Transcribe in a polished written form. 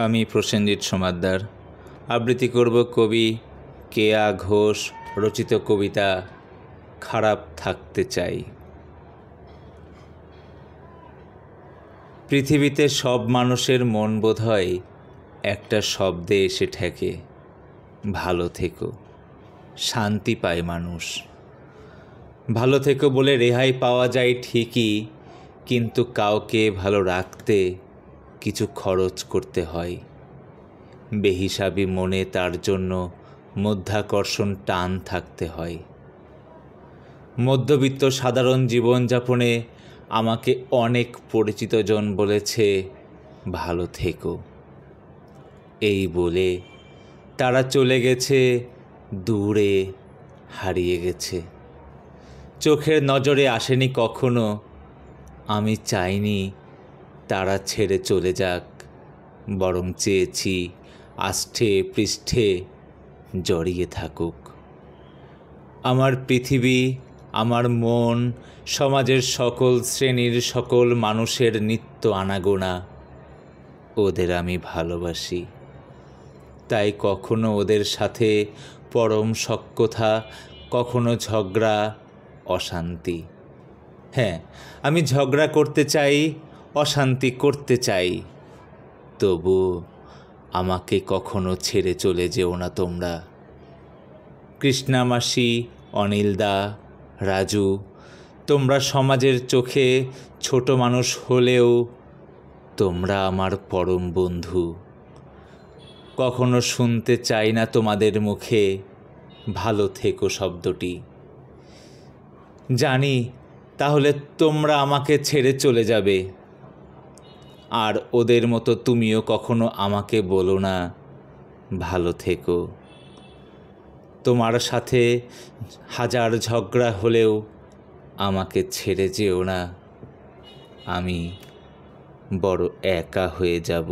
আমি প্রসেনজিৎ সমাদ্দার আবৃত্তি করব কবি কেয়া ঘোষ রচিত কবিতা খারাপ থাকতে চাই। পৃথিবীতে সব মানুষের মন বোধহয় একটা শব্দে এসে ঠেকে, ভালো থেকো। শান্তি পায় মানুষ। ভালো থেকো বলে রেহাই পাওয়া যায় ঠিকই, কিন্তু কাউকে ভালো রাখতে কিছু খরচ করতে হয়। বেহিসাবি মনে তার জন্য মধ্যাকর্ষণ টান থাকতে হয়। মধ্যবিত্ত সাধারণ জীবনযাপনে আমাকে অনেক পরিচিত জন বলেছে ভালো থেকো। এই বলে তারা চলে গেছে, দূরে হারিয়ে গেছে। চোখের নজরে আসেনি কখনো। আমি চাইনি তারা ছেড়ে চলে যাক, বরং চেয়েছি আষ্ঠে পৃষ্ঠে জড়িয়ে থাকুক। আমার পৃথিবী, আমার মন, সমাজের সকল শ্রেণীর সকল মানুষের নিত্য আনাগোনা। ওদের আমি ভালোবাসি, তাই কখনো ওদের সাথে পরম সখ্যতা, কখনো ঝগড়া, অশান্তি। হ্যাঁ, আমি ঝগড়া করতে চাই, অশান্তি করতে চাই, তবু আমাকে কখনো ছেড়ে চলে যেও না তোমরা। কৃষ্ণা মাসি, অনিলদা, রাজু, তোমরা সমাজের চোখে ছোট মানুষ হলেও তোমরা আমার পরম বন্ধু। কখনো শুনতে চাই না তোমাদের মুখে ভালো থেকো শব্দটি। জানি তাহলে তোমরা আমাকে ছেড়ে চলে যাবে, আর ওদের মতো তুমিও কখনো আমাকে বলো না ভালো থেকো। তোমার সাথে হাজার ঝগড়া হলেও আমাকে ছেড়ে যেও না, আমি বড় একা হয়ে যাব।